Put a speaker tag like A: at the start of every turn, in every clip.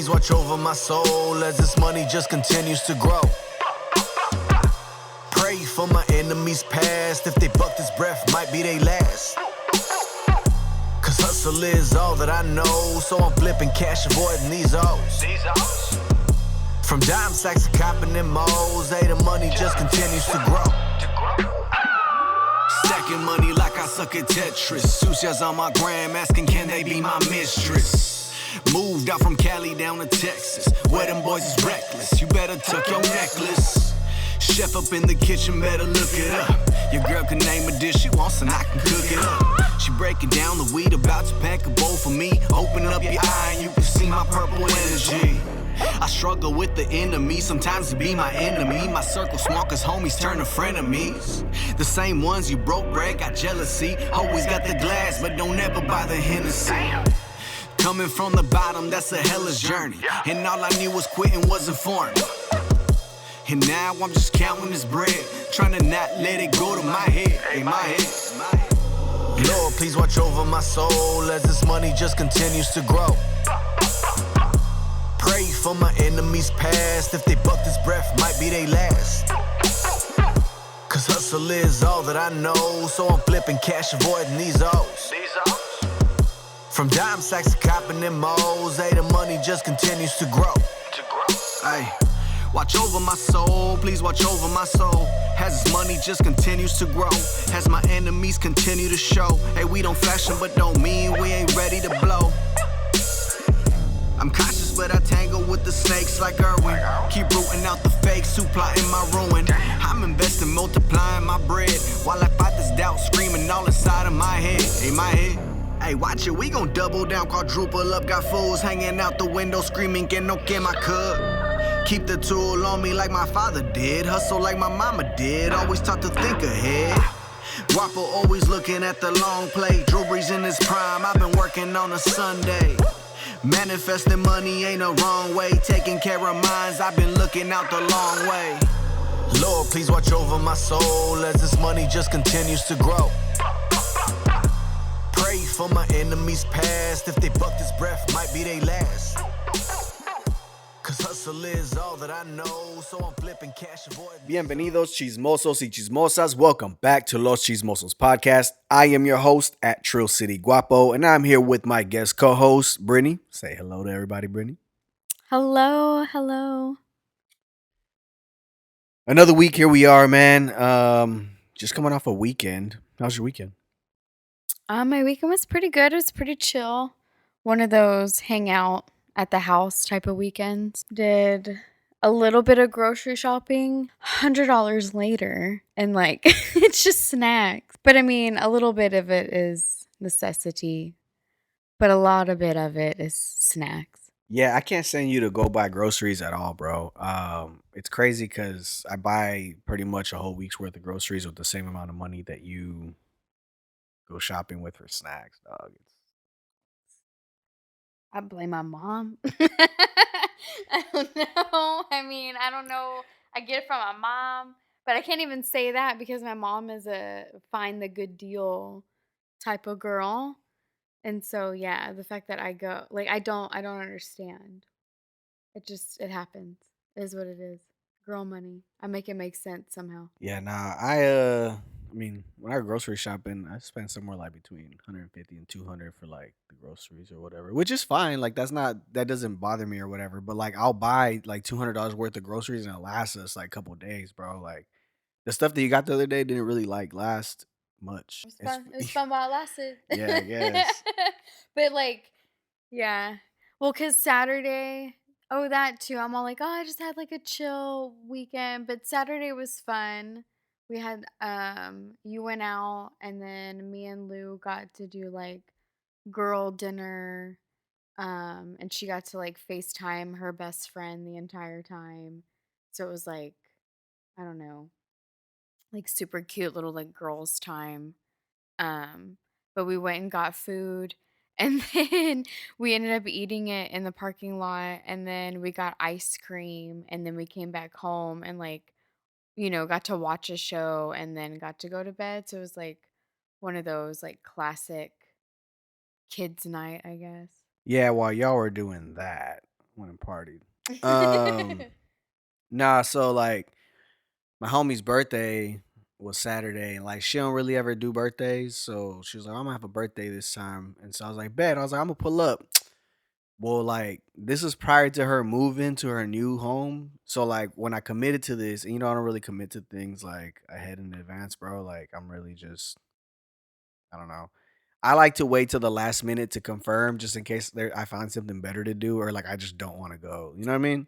A: please watch over my soul as this money just continues to grow. Pray for my enemies past. If they buck this breath, might be they last. Cause hustle is all that I know, so I'm flipping cash, avoiding these O's. From dime sacks to copping them O's, hey, the money just continues to grow. Stacking money like I suck at Tetris. Sushas on my gram, asking can they be my mistress. Moved out from Cali down to Texas, where them boys is reckless. You better tuck your necklace. Chef up in the kitchen, better look it up. Your girl can name a dish she wants and I can cook it up. She breaking down the weed, about to pack a bowl for me. Open up your eye and you can see my purple energy. I struggle with the enemy, sometimes to be my enemy. My circle small cause homies turn to frenemies. The same ones you broke bread, got jealousy. Always got the glass, but don't ever buy the Hennessy. Coming from the bottom, that's a hellish journey. And all I knew was quitting wasn't for me. And now I'm just counting this bread, trying to not let it go to my head. Hey, my head. Lord, please watch over my soul as this money just continues to grow. Pray for my enemies past. If they buck this breath, might be they last. Cause hustle is all that I know, so I'm flipping cash, avoiding these O's. From dime sacks to copping them O's, hey, the money just continues to grow. Hey. Watch over my soul, please watch over my soul. As this money just continues to grow, as my enemies continue to show. Hey, we don't fashion, but don't mean we ain't ready to blow. I'm cautious, but I tangle with the snakes like Irwin. Keep rooting out the fakes who plotting my ruin. I'm investing, multiplying my bread, while I fight this doubt, screaming all inside of my head. Hey, my head. Hey, watch it, we gon' double down, quadruple up. Got fools hanging out the window, screaming, que no que my cub. Keep the tool on me like my father did. Hustle like my mama did. Always taught to think ahead. Guapo always looking at the long play. Drew Brees in his prime. I've been working on a Sunday. Manifesting money ain't a wrong way. Taking care of minds. I've been looking out the long way. Lord, please watch over my soul as this money just continues to grow. Pray for my enemies past. If they buck this breath, might be they last. Cause hustle is all that I know, so I'm flipping cash avoid.
B: Bienvenidos chismosos y chismosas. Welcome back to Los Chismosos Podcast. I am your host at Trill City Guapo, and I'm here with my guest co-host, Brittany. Say hello to everybody, Brittany.
C: Hello.
B: Another week, here we are, man. Just coming off a weekend. How's your weekend?
C: My weekend was pretty good. It was pretty chill. One of those hang out at the house type of weekends. Did a little bit of grocery shopping, $100 later, and it's just snacks. But I mean, a little bit of it is necessity, but a lot of it is snacks.
B: Yeah, I can't send you to go buy groceries at all, bro. It's crazy because I buy pretty much a whole week's worth of groceries with the same amount of money that you go shopping with for snacks, dog.
C: I blame my mom. I don't know. I don't know. I get it from my mom, but I can't even say that because my mom is a find the good deal type of girl. And so, yeah, the fact that I go, I don't understand. It happens. It is what it is. Girl money. I make it make sense somehow.
B: Yeah, nah, when I go grocery shopping, I spend somewhere like between 150 and 200 for like the groceries or whatever, which is fine. Like that doesn't bother me or whatever. But like I'll buy like $200 worth of groceries and it lasts us like a couple days, bro. Like the stuff that you got the other day didn't really like last much.
C: It was fun while it lasted.
B: Yeah, I guess.
C: But yeah. Well, cause Saturday, that too. I'm all like, I just had like a chill weekend, but Saturday was fun. We had you went out and then me and Lou got to do like girl dinner. And she got to like FaceTime her best friend the entire time. So it was like, I don't know, like super cute little like girls time. But we went and got food and then we ended up eating it in the parking lot and then we got ice cream and then we came back home and got to watch a show and then got to go to bed. So it was like one of those like classic kids night, I guess.
B: Yeah, while y'all were doing that, went and partied. Nah, so like my homie's birthday was Saturday, and like she don't really ever do birthdays, so she was like, I'm gonna have a birthday this time, and so I was like, bet. I was like, I'm gonna pull up. Well, like this is prior to her moving to her new home, so like when I committed to this, and I don't really commit to things like ahead in advance, bro. Like I'm really just, I don't know. I like to wait till the last minute to confirm, just in case I find something better to do, or like I just don't want to go. You know what I mean?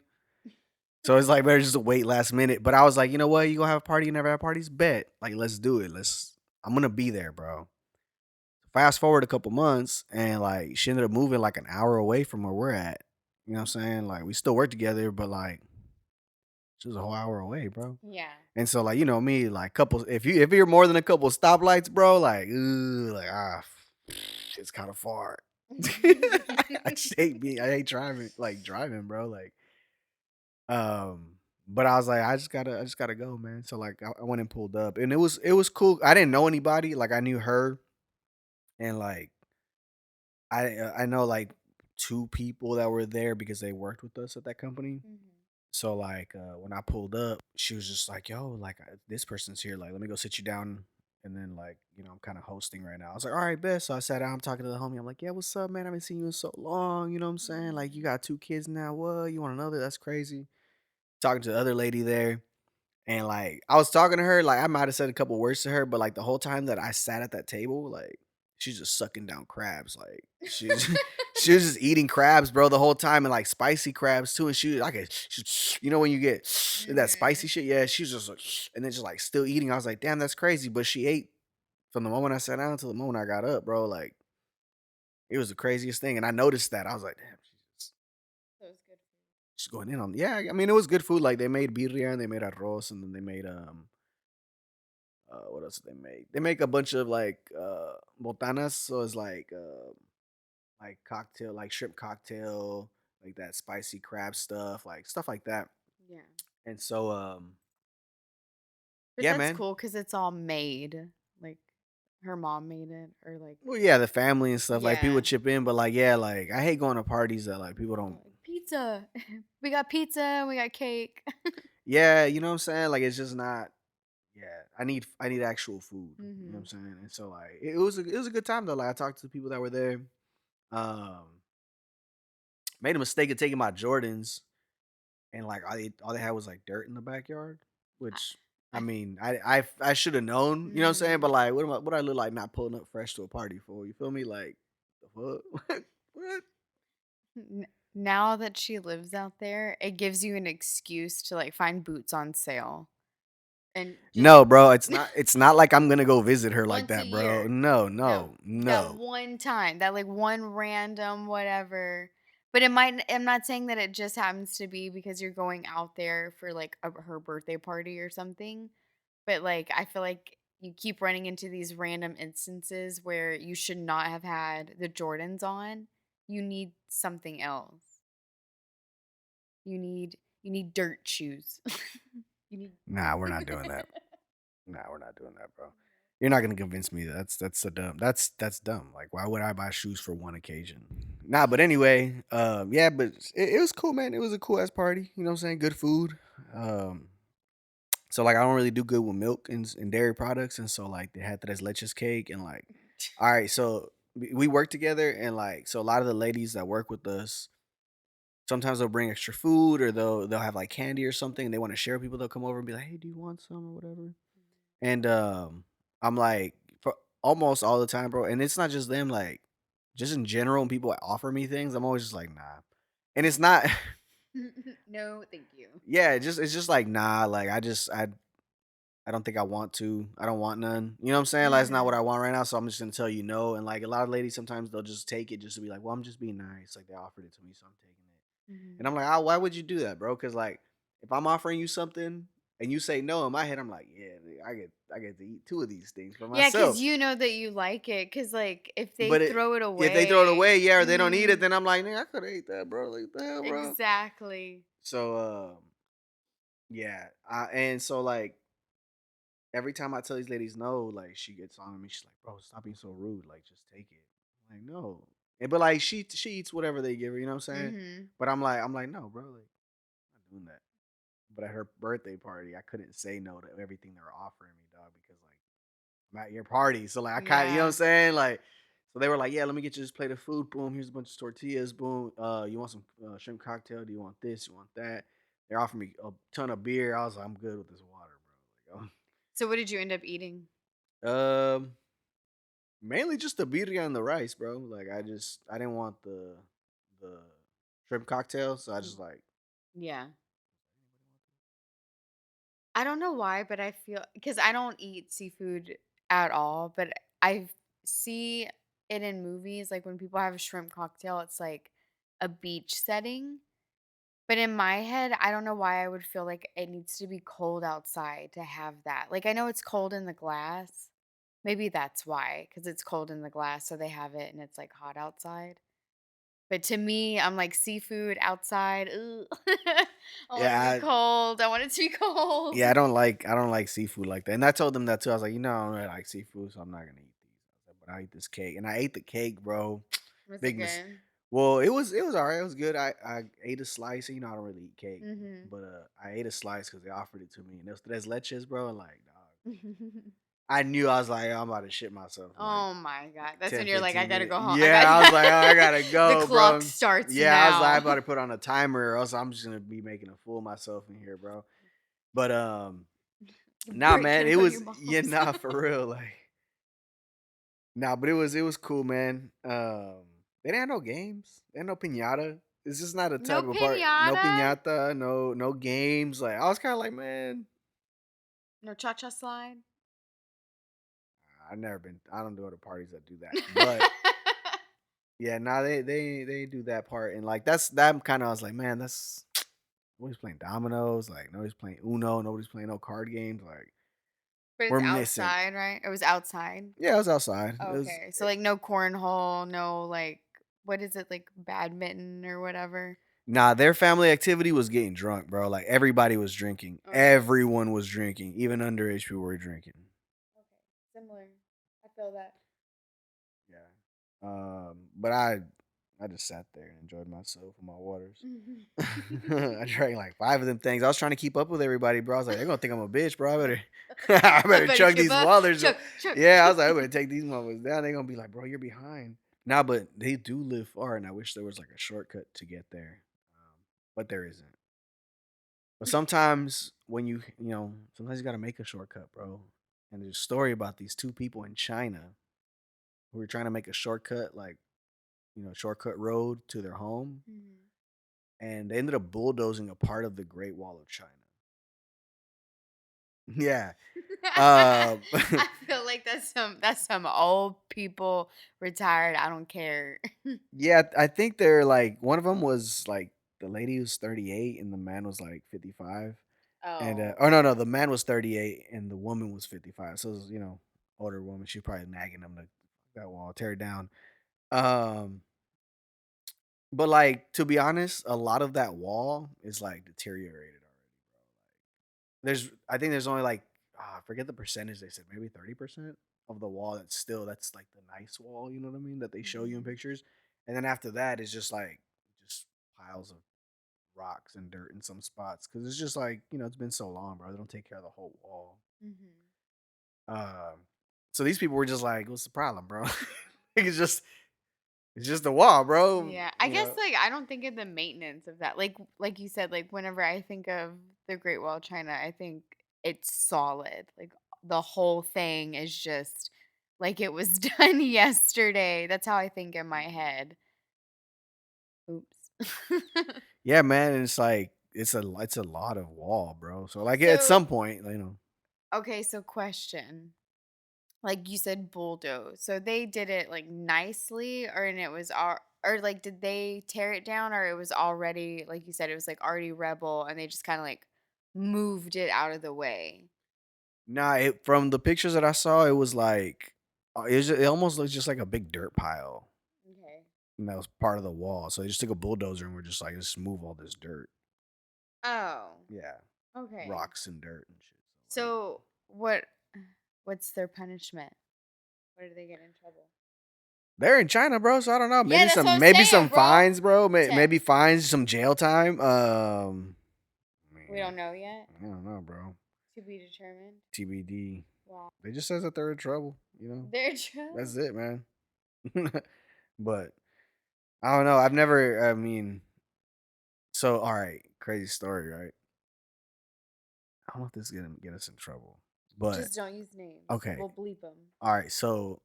B: So it's like better just to wait last minute. But I was like, you know what? You gonna have a party? You never have parties? Bet. Like, let's do it. I'm gonna be there, bro. Fast forward a couple months, and like she ended up moving like an hour away from where we're at. You know what I'm saying? Like we still work together, but like she was a whole hour away, bro.
C: Yeah.
B: And so like me, like couples, if you're more than a couple stoplights, bro, like it's kind of far. I just hate I hate driving, bro. Like um, but I was like, I just gotta go, man. So like, I went and pulled up, and it was cool. I didn't know anybody. Like I knew her, and like I know like two people that were there because they worked with us at that company. So like when I pulled up, she was just like, "Yo, like this person's here. Like, let me go sit you down." And then like I'm kind of hosting right now. I was like, "All right, best." So I sat down. I'm talking to the homie. I'm like, "Yeah, what's up, man? I haven't seen you in so long. You know what I'm saying? Like, you got two kids now. What? You want another? That's crazy." Talking to the other lady there, and like I was talking to her, like I might have said a couple words to her, but like the whole time that I sat at that table, like she's just sucking down crabs. Like she's she was just eating crabs, bro, the whole time, and like spicy crabs too. And she like when you get that spicy shit, yeah, she was just like, and then just like still eating. I was like, damn, that's crazy. But she ate from the moment I sat down to the moment I got up, bro. Like it was the craziest thing, and I noticed that. I was like, damn,
C: So it's good.
B: she's going in on. Yeah, I mean, it was good food. Like they made birria and they made arroz, and then they made what else did they make? They make a bunch of like botanas, so it's like cocktail, like shrimp cocktail, like that spicy crab stuff, like stuff like that.
C: Yeah.
B: And so
C: But
B: yeah,
C: that's
B: man.
C: cool because it's all made. Like her mom made it, or like
B: Well, yeah, the family and stuff, like people
C: yeah.
B: chip in, but like yeah, like I hate going to parties that like people don't.
C: Like, pizza. We got pizza. We got cake.
B: Yeah, you know what I'm saying? Like it's just not. Yeah, I need actual food. You know what I'm saying? And so like it was a good time though. Like I talked to the people that were there. Um, made a mistake of taking my Jordans, and like all they had was like dirt in the backyard, which I mean I should have known. You know what I'm saying? But like what I look like not pulling up fresh to a party for? You feel me? Like the fuck? What?
C: Now that she lives out there, it gives you an excuse to like find boots on sale and just
B: No, bro. It's not like I'm gonna go visit her like
C: once a
B: that, bro.
C: year.
B: No,
C: No,
B: no,
C: that
B: no.
C: one time, that like one random whatever. But it might. I'm not saying that it just happens to be because you're going out there for like her birthday party or something. But like, I feel like you keep running into these random instances where you should not have had the Jordans on. You need something else. You need dirt shoes. You need.
B: Nah, we're not doing that. Nah, we're not doing that, bro. You're not gonna convince me that's so dumb. That's dumb. Like, why would I buy shoes for one occasion? Nah, but anyway, yeah, but it was cool, man. It was a cool ass party. You know what I'm saying? Good food. Um, so like I don't really do good with milk and dairy products, and so like they had tres leches cake and like, all right, so we work together, and like so a lot of the ladies that work with us, sometimes they'll bring extra food or they'll have like candy or something. They want to share with people. They'll come over and be like, hey, do you want some or whatever? And I'm like, for almost all the time, bro. And it's not just them, like just in general, when people offer me things, I'm always just like, nah. And it's not,
C: No, thank you.
B: yeah, it's just like nah. Like I don't think I want to. I don't want none. You know what I'm saying? Like it's not what I want right now. So I'm just gonna tell you no. And like a lot of ladies, sometimes they'll just take it just to be like, well, I'm just being nice. Like they offered it to me, so I'm taking it. And I'm like, oh, why would you do that, bro? Because like if I'm offering you something and you say no, in my head, I'm like, yeah, I get to eat two of these things for
C: Yeah,
B: myself.
C: because you know that you like it. Because like if they
B: But
C: throw it
B: if they throw it
C: away,
B: away, yeah, or they don't eat it, then I'm like, nigga, I could have ate that, bro. Like the hell, bro.
C: exactly.
B: So yeah, and so like every time I tell these ladies no, like she gets on me. She's like, bro, stop being so rude. Like just take it. I'm like no. But like she eats whatever they give her, you know what I'm saying?
C: Mhm.
B: But I'm like, no, bro, like I'm not doing that. But at her birthday party, I couldn't say no to everything they were offering me, dog, because like I'm at your party. So like I kinda, you know what I'm
C: Yeah.
B: saying? Like so they were like, yeah, let me get you this plate of food. Boom, here's a bunch of tortillas. Boom. You want some shrimp cocktail? Do you want this? You want that? They offered me a ton of beer. I was like, I'm good with this water, bro. Like,
C: So what did you end up eating?
B: mainly just the birria and the rice, bro. Like I didn't want the shrimp cocktail, so I
C: Mm.
B: just like
C: Yeah. I don't know why, but I feel because I don't eat seafood at all, but I see it in movies. Like when people have a shrimp cocktail, it's like a beach setting. But in my head, I don't know why I would feel like it needs to be cold outside to have that. Like I know it's cold in the glass. Maybe that's why, because it's cold in the glass, so they have it and it's like hot outside. But to me, I'm like seafood outside. Ugh. I want to be
B: yeah,
C: cold. I want it to be cold.
B: yeah, I don't like seafood like that. And I told them that too. I was like, I don't really like seafood, so I'm not gonna eat these. I was like, but I eat this cake, and I ate the cake, bro.
C: Was it
B: Big mis.
C: good?
B: Well, it was alright. It was good. I ate a slice. I don't really eat cake,
C: Mhm.
B: but I ate a slice because they offered it to me, and it was tres leches, bro. And like, dog, I knew I was like, I'm about to shit myself in like
C: Oh my god. That's when
B: 10,
C: you're like, I
B: 15
C: gotta
B: minutes.
C: go home. I
B: Yeah,
C: got
B: I was like, oh, I gotta
C: the
B: go,
C: clock
B: bro.
C: starts
B: Yeah, I was like, I
C: now.
B: about to put on a timer, or else I'm just gonna be making a fool of myself in here, bro. But nah,
C: Britt,
B: man,
C: can I
B: it
C: go to
B: was
C: your
B: yeah,
C: mom's?
B: nah, for real, like nah, but it was cool, man. They didn't have no games, they had no pinata. It's just not a
C: No
B: type of part. No
C: pinata?
B: pinata, no games. Like I was kind of like, man,
C: No cha-cha slide?
B: I've never been. I don't go to parties that do that, but yeah, nah, they do that part, and like that kind of. I was like, man, that's nobody's playing dominoes. Like nobody's playing Uno. Nobody's playing no card games. Like
C: But it's
B: we're missing.
C: outside, right? It was outside.
B: Yeah, it was outside. It was
C: Okay. So like no cornhole, no like what is it like badminton or whatever?
B: nah. Their family activity was getting drunk, bro. Like everybody was drinking.
C: Okay.
B: Everyone was drinking. Even underage people were drinking.
C: Okay. Similar. I feel that.
B: Yeah. But I just sat there and enjoyed myself with my waters. I drank like 5 of them things. I was trying to keep up with everybody, bro. I was like, they're gonna think I'm a bitch, bro. I better, I
C: I
B: better
C: better
B: chug
C: keep
B: these
C: up.
B: waters.
C: Chuck, chuck.
B: Yeah, I was like, I better take these motherfuckers down. They're gonna be like, bro, you're behind. Nah, but they do live far, and I wish there was like a shortcut to get there, but there isn't. But sometimes when sometimes you gotta make a shortcut, bro. And there's a story about these two people in China who were trying to make a shortcut, like shortcut road to their home,
C: Mhm.
B: and they ended up bulldozing a part of the Great Wall of China. Yeah. Um,
C: I feel like that's some old people retired. I don't care.
B: yeah, I think they're like one of them was like the lady was 38 and the man was like 55. And
C: Oh.
B: oh no, the man was 38 and the woman was 55. So it was, older woman. She probably nagging him to that wall, tear it down. Um, but like to be honest, a lot of that wall is like deteriorated already, bro. I think there's only like I forget the percentage they said, maybe 30% of the wall that's like the nice wall, you know what I mean, that they show you in
C: Mhm.
B: pictures. And then after that it's just piles of rocks and dirt in some spots cuz it's just like, it's been so long, bro. They don't take care of the whole wall.
C: Mhm.
B: Um so these people were just like, "What's the problem, bro?" It's just the wall, bro,
C: Yeah, I guess like I don't think of the maintenance of that. Like you said, like whenever I think of the Great Wall of China, I think it's solid. Like the whole thing is just like it was done yesterday. That's how I think in my head. Oops.
B: Yeah, man, and it's like it's a lot of wall, bro. So like at
C: So,
B: some point,
C: okay, so question. Like you said bulldoze. So they did it like nicely or and it was or like did they tear it down or it was already like you said it was like already rebel and they just kind of like moved it out of the way.
B: nah, from the pictures that I saw, it was like it almost looks just like a big dirt pile,
C: Okay.
B: and that was part of the wall. So they just took a bulldozer and we're just like, let's move all this dirt.
C: Oh,
B: Yeah,
C: okay.
B: rocks and dirt and shit. So like,
C: So what's their punishment? Where do they get in trouble?
B: They're in China, bro. So I don't know.
C: Yeah, that's what I'm
B: Maybe
C: saying,
B: some
C: bro.
B: fines, bro.
C: Tips.
B: Maybe fines, some jail time.
C: We don't know yet.
B: I don't know, bro.
C: To be determined.
B: TBD.
C: Wow.
B: They just says that they're in trouble. You know,
C: They're true.
B: that's it, man. But I don't know. I've never. I mean, so all right, crazy story, right? I don't know if this is gonna get us in trouble, but
C: Just don't use names.
B: okay.
C: We'll bleep them.
B: All right, so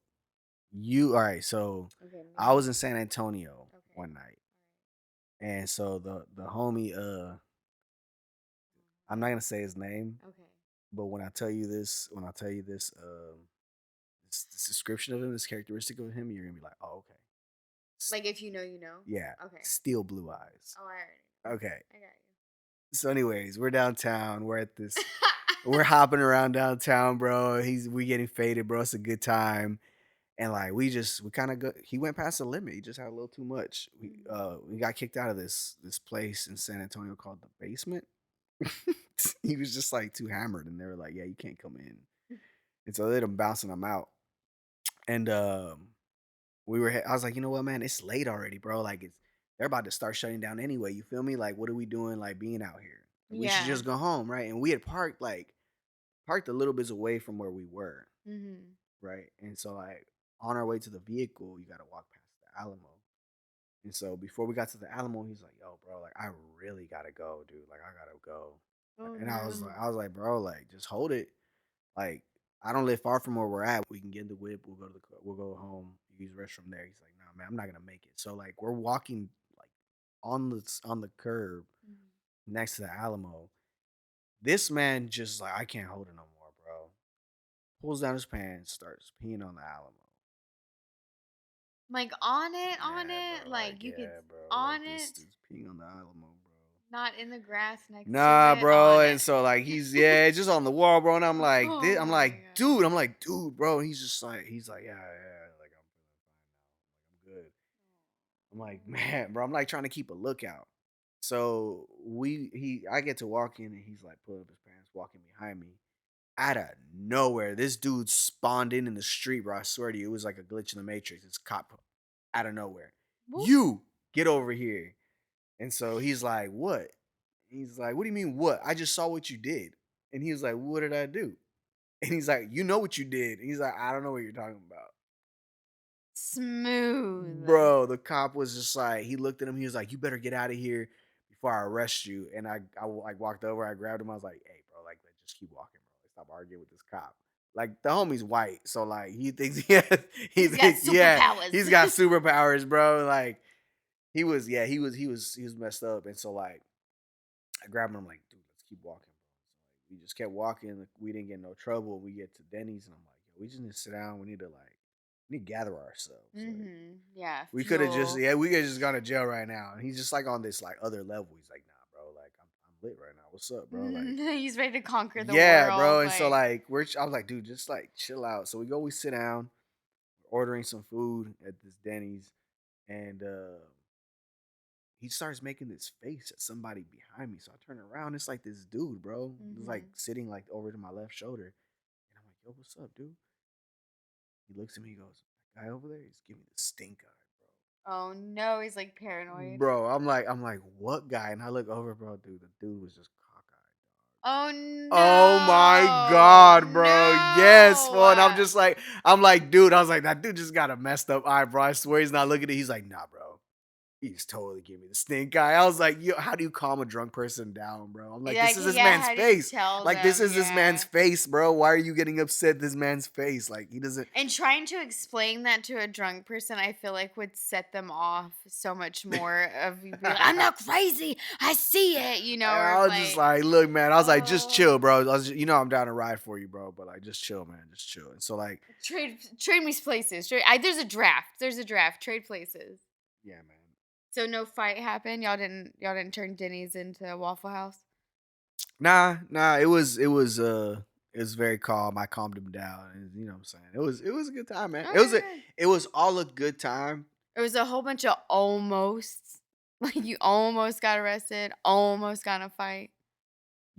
B: so
C: Okay.
B: I was in San Antonio
C: Okay.
B: one night, and so the homie, I'm not gonna say his name,
C: Okay.
B: but when I tell you this, this description of him, this characteristic of him, you're gonna be like, oh, okay.
C: Like if you know, you know.
B: Yeah.
C: Okay.
B: Steel blue eyes.
C: Oh, I already.
B: Okay.
C: I got
B: So, anyways, we're downtown. We're at this. We're hopping around downtown, bro. We getting faded, bro. It's a good time. And like we kind of go. He went past the limit. He just had a little too much. We got kicked out of this place in San Antonio called the Basement. He was just like too hammered, and they were like, "Yeah, you can't come in." And so they ended up bouncing him out. And I was like, you know what, man, it's late already, bro. Like they're about to start shutting down anyway. You feel me? Like, what are we doing? Like being out here, we should just go home, right? And we had parked a little bit away from where we were, right? And so like on our way to the vehicle, you got to walk past the Alamo. And so before we got to the Alamo, he's like, "Yo, bro, like I really gotta go, dude. Like I gotta go."
C: Oh,
B: and I was like, "Bro, like just hold it. Like I don't live far from where we're at. We can get in the whip. We'll go home. You use the restroom there." He's like, "Nah, man, I'm not gonna make it." So like we're walking like on the curb next to the Alamo. This man just like, I can't hold it no more, bro. Pulls down his pants, starts peeing on the Alamo.
C: Like on it,
B: Bro,
C: like you could
B: bro,
C: on
B: like,
C: it.
B: This dude's peeing on the Alamo, bro.
C: Not in the grass next to
B: Nah,
C: it.
B: bro.
C: On
B: And
C: it.
B: so like it's just on the wall, bro. And I'm like,
C: Oh my God.
B: dude, bro. And he's like, yeah, like I'm feeling fine now. Like I'm good. I'm like, man, bro. I'm like trying to keep a lookout. So I get to walk in, and he's like pulling up his pants, walking behind me. Out of nowhere, this dude spawned in the street, bro. I swear to you, it was like a glitch in the Matrix. This cop out of nowhere.
C: Whoop.
B: You get over here. And so he's like, what? He's like, what do you mean what? I just saw what you did. And he was like, what did I do? And he's like, you know what you did. And he's like, I don't know what you're talking about.
C: Smooth.
B: Bro, the cop was just like, he looked at him. He was like, you better get out of here before I arrest you. And I like walked over. I grabbed him. I was like, hey, bro, like, let's just keep walking, bro. Stop arguing with this cop. Like, the homie's white. So, like, he thinks he's got
C: superpowers.
B: He's got superpowers, bro. Like, he was messed up. And so, like, I grabbed him. I'm like, dude, let's keep walking, bro. So, like, we just kept walking. Like, we didn't get in no trouble. We get to Denny's, and I'm like, yo, we just need to sit down. We need to gather ourselves. Like,
C: yeah.
B: we could have just gone to jail right now. And he's just like on this like other level. He's like, nah, bro, like I'm lit right now. What's up, bro? Like
C: he's ready to conquer the world.
B: Yeah, bro. And so like I was like, dude, just like chill out. So we sit down, ordering some food at this Denny's, and he starts making this face at somebody behind me. So I turn around, it's like this dude, bro. He's like sitting like over to my left shoulder. And I'm like, yo, what's up, dude? He looks at me, he goes, that guy over there, he's giving me the stink eye, bro.
C: Oh no, he's like paranoid.
B: Bro, I'm like, what guy? And I look over, bro, dude. The dude was just cockeyed, dog.
C: Oh no.
B: Oh my God, bro.
C: No.
B: Yes, bro. And I'm like, dude, I was like, that dude just got a messed up eye, bro. I swear he's not looking at it. He's like, nah, bro. He's totally giving me the stink eye. I was like, yo, how do you calm a drunk person down, bro? I'm like, this is this man's face. Like, this is this man's face, bro. Why are you getting upset this man's face? Like, he doesn't.
C: And trying to explain that to a drunk person, I feel like would set them off so much more of you being like, I'm not crazy. I see it, you know.
B: I was just like, look, man. I was like, just chill, bro. I'm down to ride for you, bro. But like, just chill, man. Just chill. And so like,
C: trade me places. There's a draft. Trade places.
B: Yeah, man.
C: So no fight happened. Y'all didn't turn Denny's into a Waffle House.
B: Nah. It was very calm. I calmed him down, and you know what I'm saying. It was a good time, man. It was all a good time.
C: It was a whole bunch of almost. Like you almost got arrested, almost got in a fight.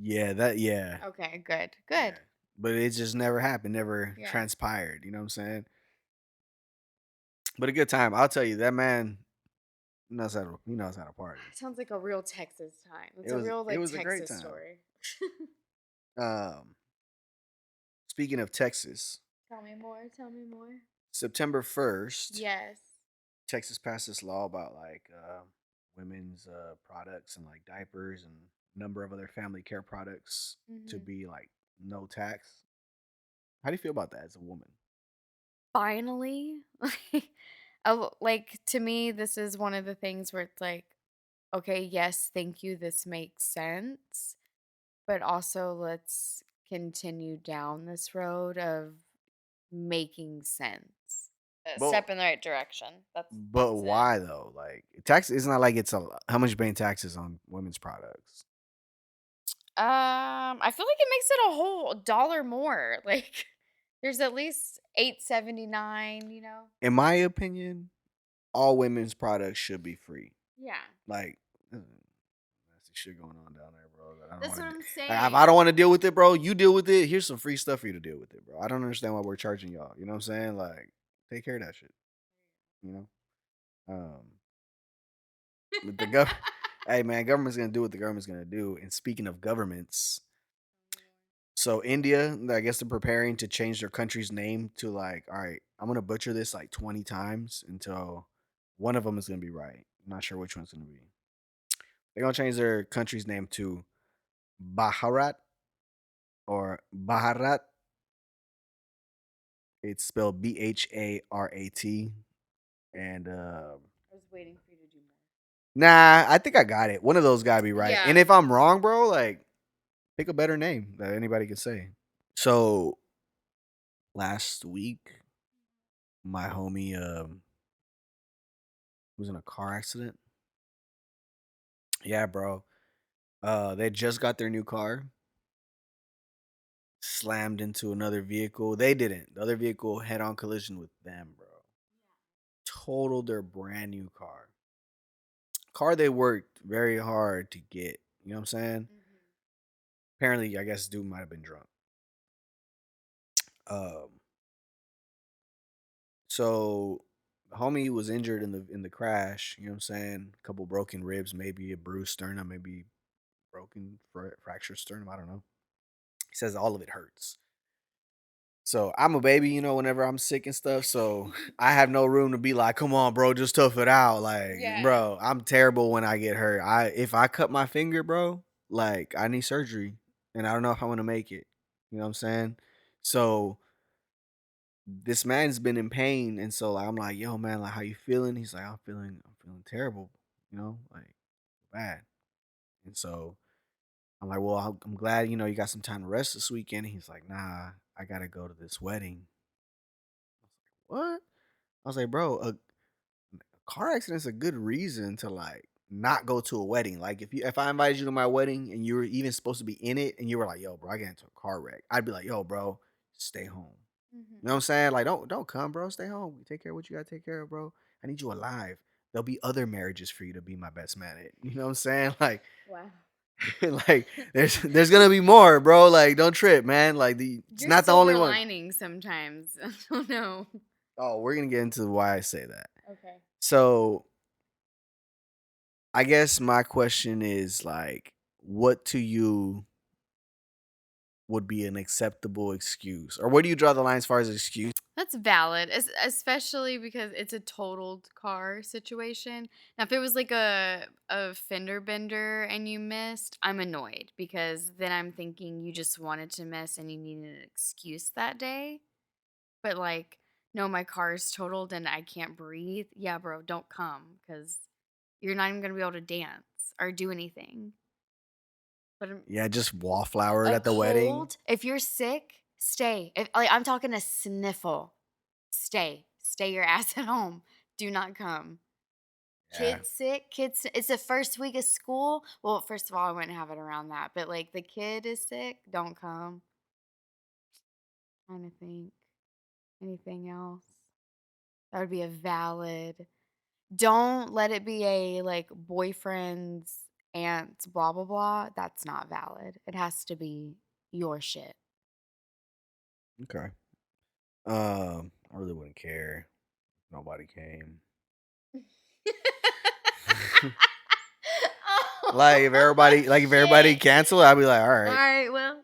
B: Yeah.
C: Okay, good.
B: Yeah. But it just never happened, never transpired. You know what I'm saying? But a good time. I'll tell you, that man knows how to party.
C: Sounds like a real Texas time. It's
B: It
C: a
B: was
C: real
B: it
C: like
B: was a great
C: Texas
B: time.
C: story.
B: Speaking of Texas,
C: Tell me more. Tell me more.
B: September 1st,
C: Yes.
B: Texas passed this law about like women's products and like diapers and a number of other family care products to
C: Hmm.
B: be like no tax. How do you feel about that as a woman?
C: Finally, like to me, this is one of the things where it's like, okay, yes, thank you. This makes sense. But also, let's continue down this road of making sense.
B: But
C: Step in the right direction.
B: but
C: That's it.
B: why though? Like tax, it's not like it's a how much you paying taxes on women's products.
C: I feel like it makes it a whole dollar more. Like there's at least 8.79.
B: In my opinion, all women's products should be free.
C: Yeah,
B: Like nasty shit going on down there, bro. That I don't
C: that's
B: want
C: what
B: to.
C: I'm
B: Like, if I don't
C: saying.
B: want to deal with it, bro, you deal with it. Here's some free stuff for you to deal with it, bro. I don't understand why we're charging y'all. You know what I'm saying? Like, take care of that shit. You know. But the gov. Hey man, government's gonna do what the government's gonna do. And speaking of governments, so India, I guess they're preparing to change their country's name to like, all right, I'm gonna butcher this like 20 times until one of them is gonna be right. I'm not sure which one's gonna be. They're gonna change their country's name to Bharat or Bharat. It's spelled Bharat. And
C: I was waiting for you to do more.
B: nah, I think I got it. One of those gotta be right. And
C: Yeah.
B: if I'm wrong, bro, like pick a better name that anybody can say. So last week, my homie was in a car accident. Yeah, bro. They just got their new car, slammed into another vehicle. They didn't. The other vehicle head on collision with them, bro. Totaled their brand new car. Car they worked very hard to get. You know what I'm saying?
C: Mhm.
B: Apparently, I guess dude might have been drunk. Um, so the homie was injured in the crash. You know what I'm saying? A couple broken ribs, maybe a bruised sternum, maybe broken fractured sternum. I don't know. He says all of it hurts. So I'm a baby, you know, whenever I'm sick and stuff. So I have no room to be like, come on, bro, just tough it out. Like,
C: Yeah.
B: bro, I'm terrible when I get hurt. If I cut my finger, bro, like I need surgery. And I don't know if I'm gonna make it. You know what I'm saying? So this man's been in pain. And so like, I'm like, yo, man, like how you feeling? He's like, I'm feeling terrible, you know, like bad. And so I'm like, well, I'm glad, you know, you got some time to rest this weekend. And he's like, nah, I gotta go to this wedding. What? I was like, bro, a car accident's a good reason to like not go to a wedding. Like if I invited you to my wedding and you were even supposed to be in it and you were like, yo, bro, I got into a car wreck, I'd be like, yo, bro, stay home. You know what I'm
C: Mhm.
B: saying? Like, don't come, bro. Stay home. Take care of what you gotta take care of, bro. I need you alive. There'll be other marriages for you to be my best man at. You know what I'm saying? Like,
C: Wow.
B: like there's gonna be more, bro. Like, don't trip, man. Like it's
C: You're
B: not the only
C: silver
B: one.
C: lining sometimes. I don't know.
B: Oh, we're gonna get into why I say that.
C: Okay.
B: So I guess my question is like, what to you would be an acceptable excuse, or where do you draw the line as far as excuse?
C: That's valid, especially because it's a totaled car situation. Now, if it was like a fender bender and you missed, I'm annoyed because then I'm thinking you just wanted to miss and you needed an excuse that day. But like, no, my car is totaled and I can't breathe. Yeah, bro, don't come because you're not even gonna be able to dance or do anything. But
B: Yeah, just wallflowered
C: a
B: at the wedding.
C: cold, if you're sick, stay. If like I'm talking a sniffle, stay. Stay your ass at home. Do not come.
B: Yeah,
C: Kids sick, it's the first week of school. Well, first of all, I wouldn't have it around that, but like the kid is sick, don't come. Trying to think. Anything else? That would be a valid. Don't let it be a like boyfriend's aunt's blah blah blah. That's not valid. It has to be your shit.
B: okay. I really wouldn't care. Nobody came.
C: Oh.
B: Like if everybody
C: Shit.
B: canceled, I'd be like, all
C: All
B: right.
C: right, well.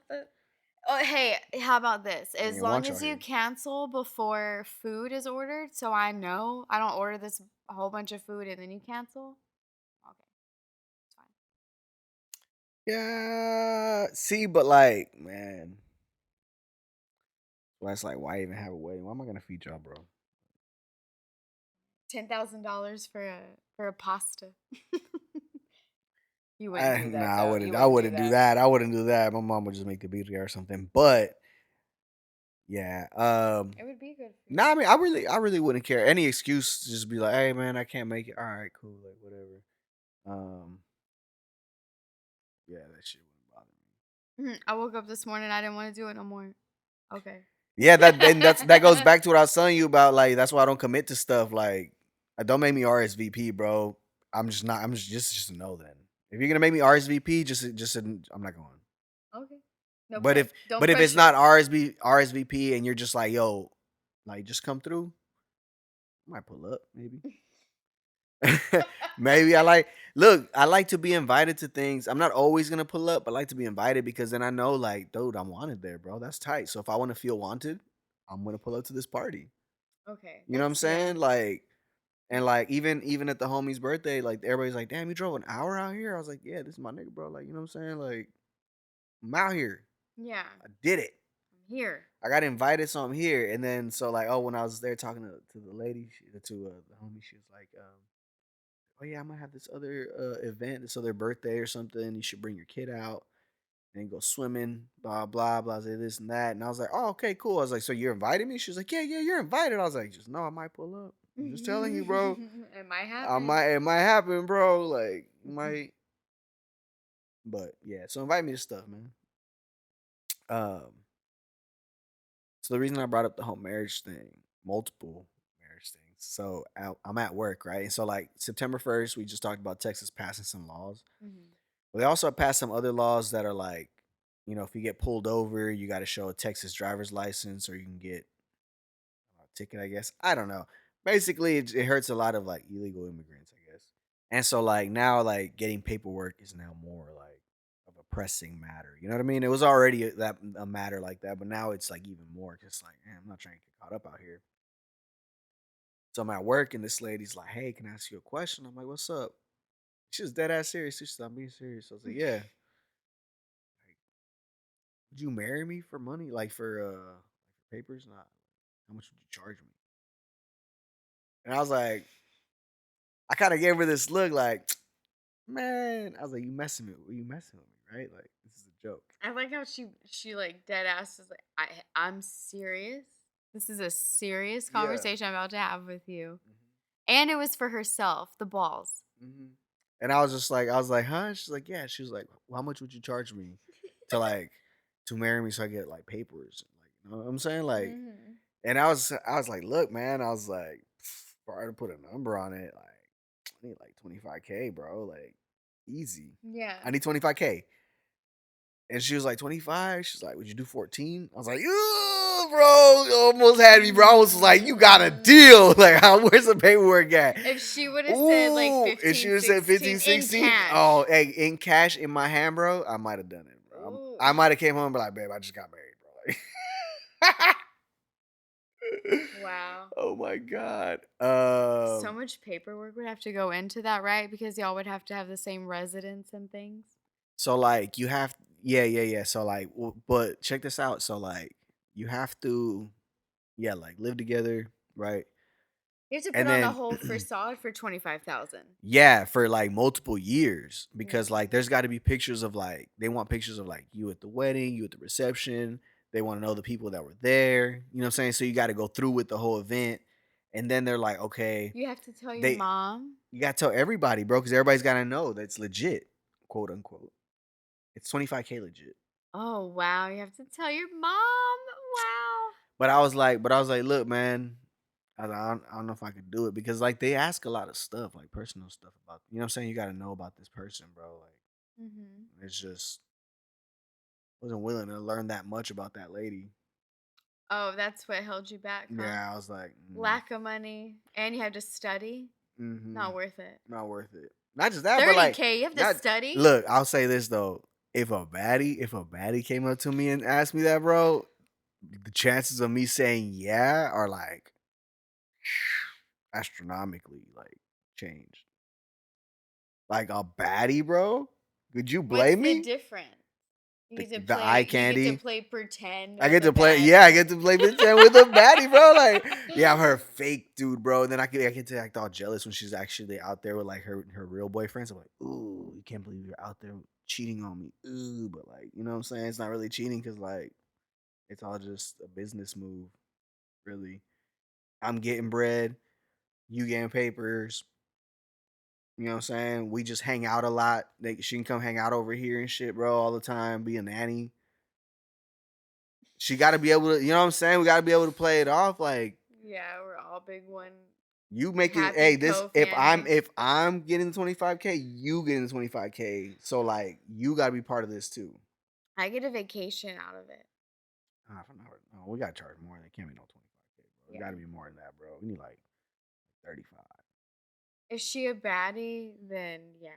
C: Oh, hey, how about this?
B: I
C: As
B: mean,
C: long
B: lunch
C: as
B: out
C: you
B: here.
C: cancel before food is ordered, so I know I don't order this whole bunch of food and then you cancel. Okay, it's fine.
B: Yeah. See, but like, man, well, that's like, why even have a wedding? Why am I gonna feed y'all, bro?
C: $10,000 for a pasta. You wouldn't do that
B: I
C: though.
B: wouldn't.
C: You
B: I
C: wouldn't do
B: wouldn't do
C: that.
B: that. I wouldn't do that. My mom would just make the birria or something. But yeah.
C: It would be good for you.
B: Nah, I mean, I really wouldn't care. Any excuse to just be like, hey, man, I can't make it. All right, cool, like whatever. Yeah, that shit wouldn't bother me.
C: I woke up this morning. I didn't want to do it no more. Okay.
B: Yeah, that goes back to what I was telling you about. Like, that's why I don't commit to stuff. Like, don't make me RSVP, bro. I'm just not. I'm just a no. Then if you're gonna make me RSVP, I'm not going.
C: Okay. No,
B: But if
C: don't
B: but if it's
C: pressure.
B: not RSVP and you're just like, yo, like just come through, I might pull up maybe. Maybe I like to be invited to things. I'm not always gonna pull up, but I like to be invited because then I know, like, dude, I'm wanted there, bro. That's tight. So if I want to feel wanted, I'm gonna pull up to this party.
C: Okay.
B: You know what I'm
C: That's yeah.
B: saying? Like, and like even at the homie's birthday, like everybody's like, damn, you drove an hour out here. I was like, yeah, this is my nigga, bro. Like, you know what I'm saying? Like, I'm out here.
C: Yeah.
B: I did it.
C: I'm here.
B: I got invited, so I'm here. And then so like, oh, when I was there talking to the lady, to the homie, she was like, oh yeah, I might have this other event, this other birthday or something. You should bring your kid out and go swimming, blah blah blah, say this and that. And I was like, oh, okay, cool. I was like, so you're inviting me? She was like, yeah, you're invited. I was like, just no, I might pull up. I'm just telling you, bro.
C: It might happen.
B: It might happen, bro. Like, might. But yeah, so invite me to stuff, man. Um, so the reason I brought up the whole marriage thing, multiple marriage things. So I'm at work, right? And so like September 1st, we just talked about Texas passing some laws.
C: Mhm.
B: But they also passed some other laws that are like, if you get pulled over, you got to show a Texas driver's license, or you can get a ticket, I guess. I don't know. Basically, it hurts a lot of like illegal immigrants, I guess. And so like now, like getting paperwork is now more like of a pressing matter. You know what I mean? It was already a matter like that, but now it's like even more. Just like, man, I'm not trying to get caught up out here. So I'm at work, and this lady's like, "Hey, can I ask you a question?" I'm like, "What's up?" She was dead ass serious. She said, "I'm being serious." I was like, "Yeah." Like, would you marry me for money, like for papers? Not. How much would you charge me? And I was like, I kind of gave her this look, like, man. I was like, you messing with me, right? Like, this is a joke.
C: I like how she like dead ass is like I'm serious. This is a serious
B: Yeah.
C: conversation I'm about to have with you. And it was for herself, the balls.
B: And I was just like, huh? She's like, yeah. She was like, well, how much would you charge me to like to marry me so I get like papers? Like, you know what I'm saying? Like,
C: Mhm.
B: and I was like, look, man. I was like, if I were to put a number on it, like, I need like 25K, bro. Like, easy.
C: Yeah.
B: I need 25K. And she was like, 25. She's like, would you do 14? I was like, ooh, bro, you almost had me, bro. I was like, you got a deal. Like, where's the paperwork at?
C: If she would have said like
B: Ooh,
C: 15,
B: if she would have said 15,
C: 16
B: 16,
C: in cash.
B: oh, hey, in cash in my hand, bro, I might have done it, bro.
C: Ooh.
B: I might have came home and be like, babe, I just got married, bro. Like,
C: Wow.
B: oh my God.
C: So much paperwork would have to go into that, right? Because y'all would have to have the same residence and things.
B: So like you have, yeah. So like, but check this out. So like you have to, yeah, like live together, right?
C: You have to put
B: And
C: on the
B: then
C: whole facade for 25,000.
B: yeah, for like multiple years because
C: Yeah.
B: like there's got to be pictures of like they want pictures of like you at the wedding, you at the reception. They want to know the people that were there. You know what I'm saying? So you got to go through with the whole event, and then they're like, okay,
C: You have to tell your
B: they
C: mom.
B: you got to tell everybody, bro, because everybody's got to know that's legit, quote unquote. It's 25K legit.
C: Oh wow, you have to tell your mom. Wow.
B: But I was like, look, man, I don't know if I could do it because like they ask a lot of stuff, like personal stuff about, you know what I'm saying? You got to know about this person, bro. Like
C: Mhm.
B: it's just wasn't willing to learn that much about that lady.
C: Oh, that's what held you back, huh?
B: Yeah, I was like,
C: Lack of money, and you have to study. Not worth it.
B: not worth it. Not just that, but like,
C: 30K, you have to
B: not
C: study?
B: look. I'll say this though: if a baddie came up to me and asked me that, bro, the chances of me saying yeah are like astronomically like changed. Like a baddie, bro. Could you
C: What's
B: blame
C: the
B: me?
C: difference? You get to
B: The eye
C: play. You get to
B: candy.
C: play pretend.
B: I
C: With
B: get
C: a
B: to play. Yeah, I
C: baddie.
B: get to play pretend with a baddie, bro. Like, yeah, I'm her fake dude, bro. And then I get to act all jealous when she's actually out there with like her real boyfriends. I'm like, ooh, you can't believe you're out there cheating on me. Ooh, but like, you know what I'm saying? It's not really cheating because like it's all just a business move, really. I'm getting bread, you getting papers. You know what I'm saying? We just hang out a lot. She can come hang out over here and shit, bro, all the time. Be a nanny. She got to be able to. You know what I'm saying? We got to be able to play it off. Like
C: Yeah, we're all big one.
B: you make it.
C: Happy
B: Hey, this
C: co-family.
B: if I'm getting 25K, you getting 25K. So like you got to be part of this too.
C: I get a vacation out of it.
B: No, we got to charge more. It can't be no 25K, bro. It
C: Yeah.
B: got to be more than that, bro. We need like 35.
C: Is she a baddie? Then yeah,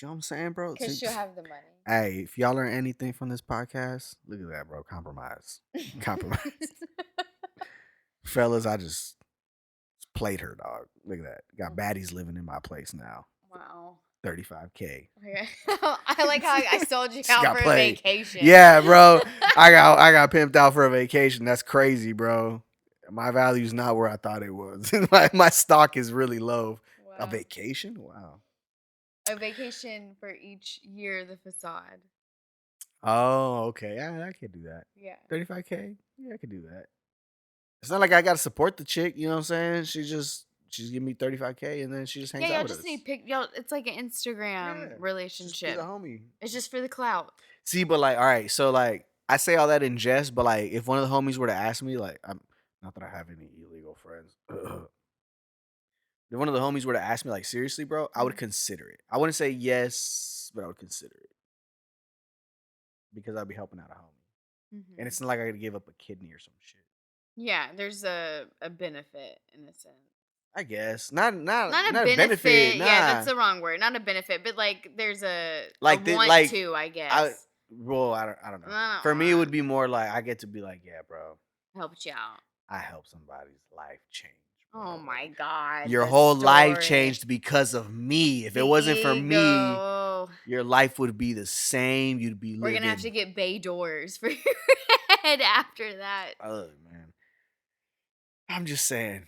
B: You know what I'm saying, bro?
C: because she'll have the money.
B: Hey, if y'all learn anything from this podcast, look at that, bro. Compromise. Compromise. Fellas, I just played her, dog. Look at that. Got baddies living in my place now.
C: Wow.
B: 35K.
C: Okay. I like how I sold you
B: She
C: out
B: got
C: for
B: played.
C: a vacation.
B: Yeah, bro. I got pimped out for a vacation. That's crazy, bro. My value's not where I thought it was. my stock is really low.
C: Wow.
B: A vacation? Wow.
C: A vacation for each year of the facade.
B: Oh, okay. Yeah, I could do that.
C: Yeah.
B: 35K? Yeah, I could do that. It's not like I gotta support the chick, you know what I'm saying? She's giving me 35K and then she just hangs
C: Yeah,
B: out
C: y'all
B: with
C: just
B: us.
C: need y'all. It's like an Instagram
B: Just be
C: relationship.
B: the homie.
C: It's just for the clout.
B: See, but like, all right, so like, I say all that in jest, but like, if one of the homies were to ask me, like, I'm not that I have any illegal friends. If one of the homies were to ask me, like, seriously, bro, I would consider it. I wouldn't say yes, but I would consider it because I'd be helping out a homie, and it's not like I got to give up a kidney or some shit.
C: Yeah, there's a benefit in a sense.
B: I guess not
C: a benefit.
B: Nah.
C: Yeah, that's the wrong word. Not a benefit, but like there's a
B: Like
C: want to, I guess.
B: I don't know. For me, it would be more like I get to be like, yeah, bro,
C: helped you out.
B: I helped somebody's life change. Bro.
C: Oh my god.
B: Your
C: the
B: whole life
C: story.
B: changed because of me. If
C: The
B: it wasn't for me,
C: ego.
B: your life would be the same. You'd be
C: We're
B: living.
C: gonna have to get bay doors for your head after that.
B: Oh man, I'm just saying.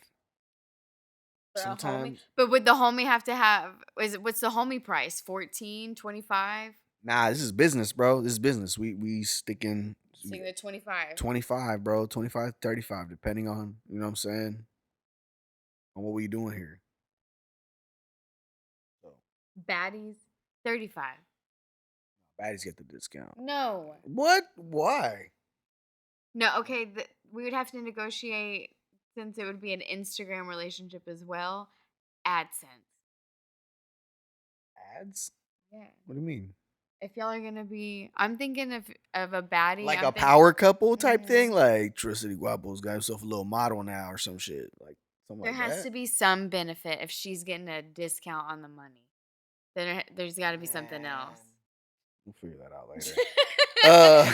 C: For a homie.
B: Sometimes,
C: But would the homie have to have? What's the homie price? 14, 25?
B: nah, this is business, bro. This is business. We sticking
C: Sticking to 25.
B: 25, bro. 25, 35, depending on, you know what I'm saying, on what we doing here. So,
C: Baddies, 35.
B: baddies get the discount.
C: No.
B: What? Why?
C: No, okay. We would have to negotiate, since it would be an Instagram relationship as well, AdSense.
B: Ads?
C: Yeah.
B: What do you mean?
C: If y'all are gonna be, I'm thinking of a baddie,
B: Like
C: I'm
B: a
C: thinking,
B: power couple type thing? Like Tricity Guapo's got himself a little model now or some shit. Like something
C: there
B: like
C: has
B: that.
C: to be some benefit if she's getting a discount on the money. Then there's got to be something else.
B: We'll figure that out later.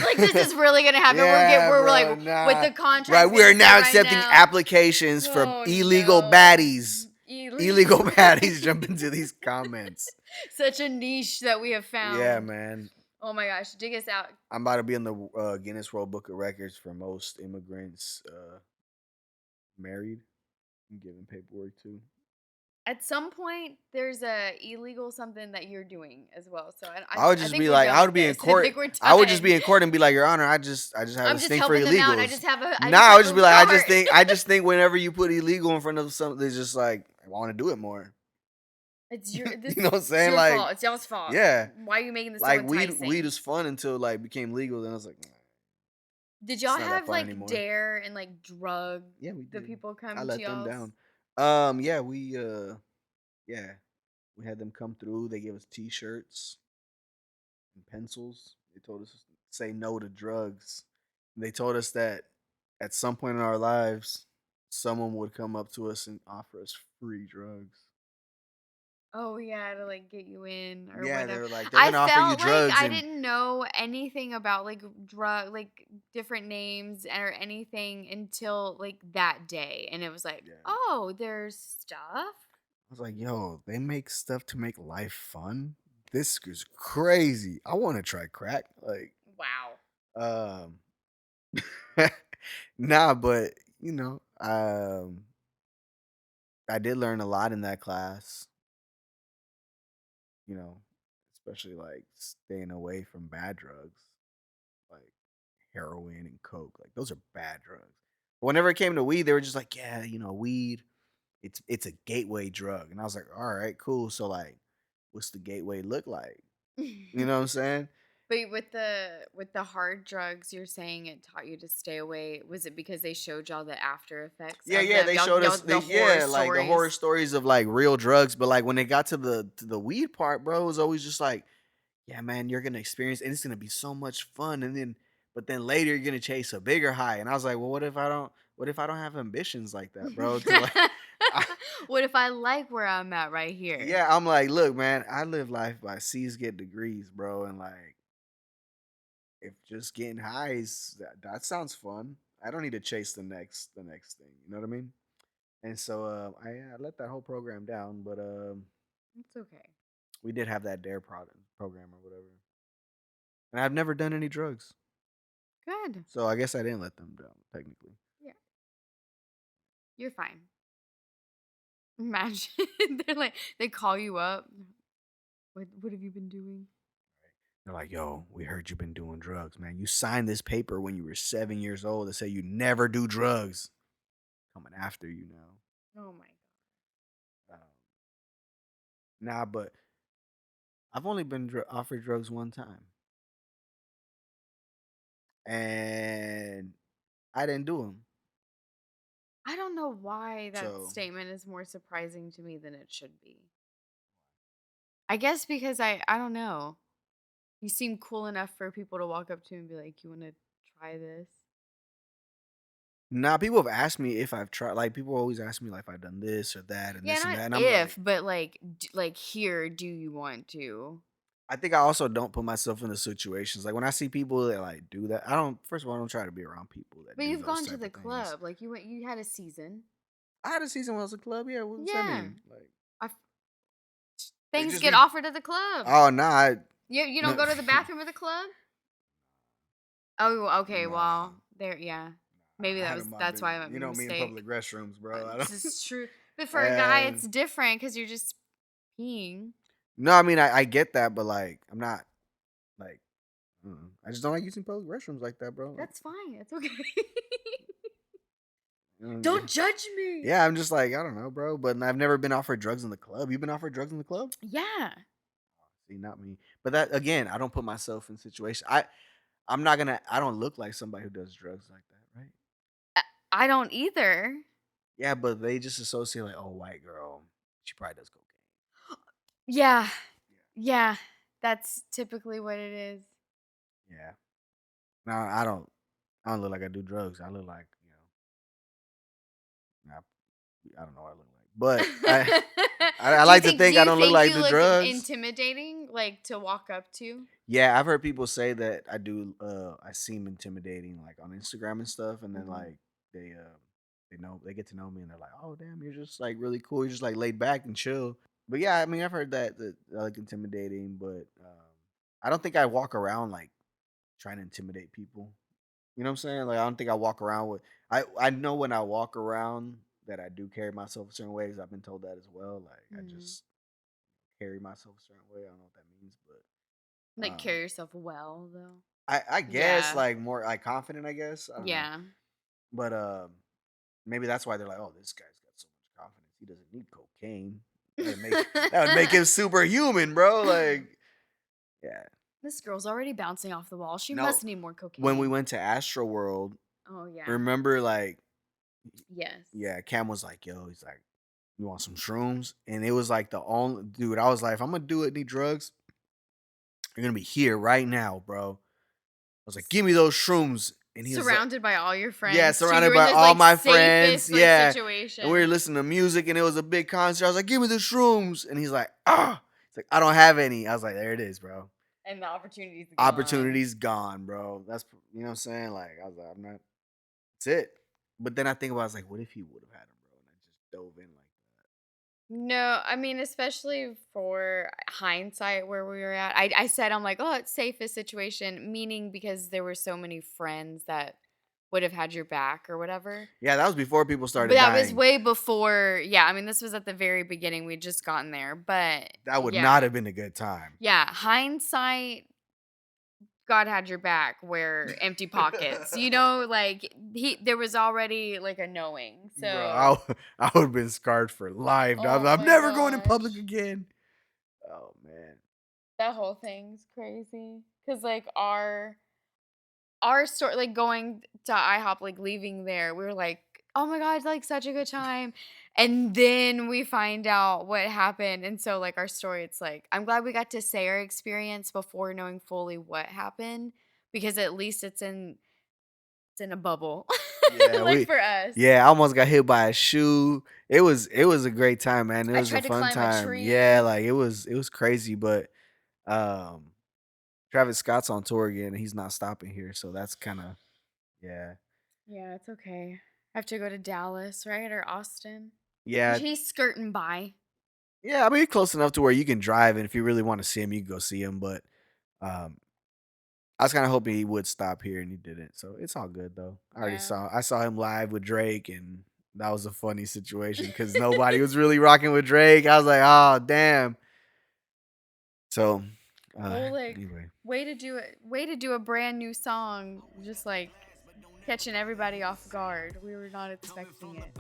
C: Like this is really gonna happen.
B: Yeah,
C: we're
B: bro,
C: like
B: nah.
C: with the contract.
B: Right, we are now accepting applications for illegal baddies. Illegal baddies jump into these comments.
C: Such a niche that we have found.
B: Yeah, man.
C: Oh my gosh, dig us out.
B: I'm about to be in the Guinness World Book of Records for most immigrants married and given paperwork to.
C: At some point, there's a illegal something that you're doing as well. So
B: I would just be like, I would be in court. I would just be in court and be like, Your Honor, I just have a thing for illegals.
C: I just have a.
B: I would just be like, I just think whenever you put illegal in front of something, it's just like I want to do it more.
C: It's your.
B: You know what I'm saying?
C: It's your
B: Like,
C: fault. It's y'all's fault.
B: Yeah.
C: Why are you making this
B: like
C: so enticing?
B: weed was fun until like became legal. Then I was like,
C: did y'all have like
B: anymore.
C: dare and like drug?
B: Yeah, we did.
C: The people come.
B: I let
C: to
B: them
C: y'all's?
B: down. Yeah, we had them come through. They gave us T-shirts and pencils. They told us to say no to drugs. They told us that at some point in our lives, someone would come up to us and offer us free drugs.
C: Oh yeah, to like get you in or
B: Yeah,
C: whatever.
B: they're like, they're
C: I
B: gonna offer you
C: felt like
B: drugs
C: I
B: and
C: didn't know anything about like like different names or anything until like that day, and it was like,
B: yeah.
C: oh, there's stuff.
B: I was like, yo, they make stuff to make life fun. This is crazy. I want to try crack. Like,
C: Wow.
B: nah, but I did learn a lot in that class. You know, especially like staying away from bad drugs, like heroin and coke. Like those are bad drugs. But whenever it came to weed, they were just like, yeah, weed. It's a gateway drug, and I was like, all right, cool. So like, what's the gateway look like? You know what I'm saying?
C: But with the hard drugs, you're saying it taught you to stay away. Was it because they showed y'all the after effects
B: Yeah,
C: of
B: yeah.
C: them?
B: They showed us
C: The horror
B: like the horror
C: stories.
B: stories of like real drugs, but like when they got to the weed part, bro, it was always just like, yeah, man, you're gonna experience, and it's gonna be so much fun, and then but then later you're gonna chase a bigger high, and I was like, well, what if I don't? What if I don't have ambitions like that, bro? To like, I,
C: What if I like where I'm at right here?
B: yeah, I'm like, look, man, I live life by C's get degrees, bro, and like, if just getting high is that sounds fun. I don't need to chase the next thing. You know what I mean? And so I let that whole program down, but
C: It's okay.
B: we did have that Dare program or whatever, and I've never done any drugs,
C: Good.
B: so I guess I didn't let them down technically.
C: Yeah. You're fine. Imagine they're like they call you up. What have you been doing?
B: They're like, "Yo, we heard you've been doing drugs, man. You signed this paper when you were 7 years old that said you never do drugs. Coming after you now."
C: Oh my
B: Um, nah, but I've only been offered drugs one time, and I didn't do them.
C: I don't know why that
B: So
C: statement is more surprising to me than it should be. I guess because I don't know. You seem cool enough for people to walk up to and be like, "You want to try this?"
B: nah, people have asked me if I've tried. Like people always ask me like if I've done this or that and
C: Yeah,
B: this and
C: not
B: that, and I'm
C: if,
B: like,
C: but like like here, do you want to?
B: I think I also don't put myself in the situations. Like when I see people that like do that, I don't. First of all, I don't try to be around people that
C: But
B: do
C: you've
B: those
C: gone to
B: type
C: the
B: of things.
C: club. Like you had a season.
B: I had a season when I was a club. Yeah, what does that
C: Yeah.
B: mean? Like
C: I,
B: it
C: things
B: just
C: get
B: be.
C: offered at the club.
B: Oh nah,
C: You don't go to the bathroom at the club? Oh, okay.
B: nah.
C: Well, there yeah. Maybe
B: I had in my
C: that's why I
B: business.
C: made
B: You
C: a
B: know me in public
C: mistake.
B: restrooms, bro. I
C: This
B: don't.
C: is true. But for a guy,
B: And
C: it's different because you're just peeing.
B: no, I mean I get that, but like I'm not like I just don't like using public restrooms like that, bro. Like,
C: That's fine. It's okay.
B: yeah.
C: Don't judge me.
B: Yeah, I'm just like I don't know, bro. But I've never been offered drugs in the club. You been offered drugs in the club?
C: Yeah.
B: See, not me. But that again, I don't put myself in situations. I'm not gonna. I don't look like somebody who does drugs like that, right?
C: I I don't either.
B: Yeah, but they just associate like, oh, white girl, she probably does cocaine.
C: Yeah. Yeah. That's typically what it is.
B: Yeah. No, I don't. I don't look like I do drugs. I look like I don't know what I look like, but I
C: Do you
B: like to
C: think
B: think I don't look like
C: you
B: do
C: look
B: drugs.
C: intimidating like to walk up to?
B: Yeah, I've heard people say that I do. I seem intimidating, like on Instagram and stuff, and then
C: Mhm.
B: like they get to know me, and they're like, "Oh, damn, you're just like really cool. You're just like laid back and chill." But yeah, I mean, I've heard that I like intimidating, but I don't think I walk around like trying to intimidate people. You know what I'm saying? Like I don't think I walk around with. I know when I walk around that I do carry myself a certain way. 'Cause I've been told that as well. Like I
C: Mhm.
B: just carry myself a certain way. I don't know what that means, but
C: Like carry yourself well though.
B: I guess
C: Yeah.
B: like more like confident. I guess I don't know,
C: Yeah.
B: but maybe that's why they're like, oh, this guy's got so much confidence. He doesn't need cocaine. That would make him superhuman, bro. Like yeah.
C: This girl's already bouncing off the wall. She
B: No,
C: must need more
B: when we
C: cocaine.
B: went to Astro World,
C: Oh yeah.
B: remember like
C: Yes.
B: yeah, Cam was like, yo, he's like, you want some shrooms? And it was like the only dude. I was like, if I'm gonna do any drugs, you're gonna be here right now, bro. I was like, give me those shrooms. and he was
C: surrounded by all your friends.
B: yeah,
C: too.
B: surrounded
C: You were in
B: by
C: this,
B: all
C: like,
B: my
C: safest,
B: friends.
C: like,
B: Yeah.
C: situation.
B: And we were listening to music, and it was a big concert. I was like, give me the shrooms. And he's like, He's like, I don't have any. I was like, there it is, bro.
C: And the opportunity's gone.
B: Opportunity's gone, bro. That's, you know what I'm saying? Like, I was like, I'm not, that's it. But then I think about, I was like, what if he would have had him, bro? And I just dove in like
C: No, I mean, especially for hindsight where we were at. I said, I'm like, oh, it's safest situation, meaning because there were so many friends that would have had your back or whatever.
B: yeah, that was before people
C: But
B: started
C: that
B: dying.
C: was way before. Yeah, I mean, this was at the very beginning. We'd just gotten there. But
B: That would
C: yeah.
B: not have been a good time.
C: Yeah, hindsight, God had your back where empty pockets. You know, like there was already like a knowing. So
B: Bro, I would have been scarred for life.
C: Oh
B: I'm
C: my
B: never going in public
C: gosh.
B: again. Oh, man.
C: that whole thing's crazy. Cause like our story, like going to IHOP, like leaving there, we were like, oh my God, like such a good time. And then we find out what happened. And so like our story, it's like, I'm glad we got to say our experience before knowing fully what happened, because at least it's in a bubble.
B: Yeah,
C: like for us.
B: yeah, I almost got hit by a shoe. It was a great time, man. It
C: I
B: was a
C: tried to
B: fun
C: climb a
B: time.
C: tree.
B: Yeah, like it was crazy, but Travis Scott's on tour again and he's not stopping here, so that's kind of yeah.
C: Yeah, it's okay. I have to go to Dallas, right? Or Austin.
B: Yeah.
C: He's skirting by.
B: Yeah, I mean close enough to where you can drive and if you really want to see him, you can go see him, but um I was kind of hoping he would stop here and he didn't. So it's all good though. I saw him live with Drake and that was a funny situation cuz nobody was really rocking with Drake. I was like, "Oh, damn." So,
C: Well, like,
B: anyway.
C: way to do a brand new song, just like catching everybody off guard. We were not expecting it,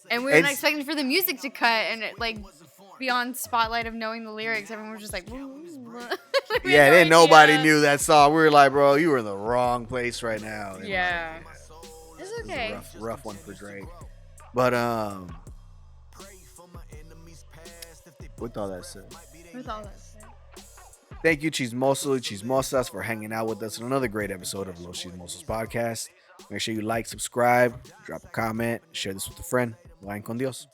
C: and we were not expecting for the music to cut and it, like beyond spotlight of knowing the lyrics. Everyone was just like,
B: Yeah, then nobody knew that song. We were like, bro, you were in the wrong place right now. And
C: Yeah, it's okay.
B: It was a rough one for Drake. But with all that said. Thank you, Chismosas, for hanging out with us on another great episode of Los Chismosos Podcast. Make sure you like, subscribe, drop a comment, share this with a friend. Vayan con Dios.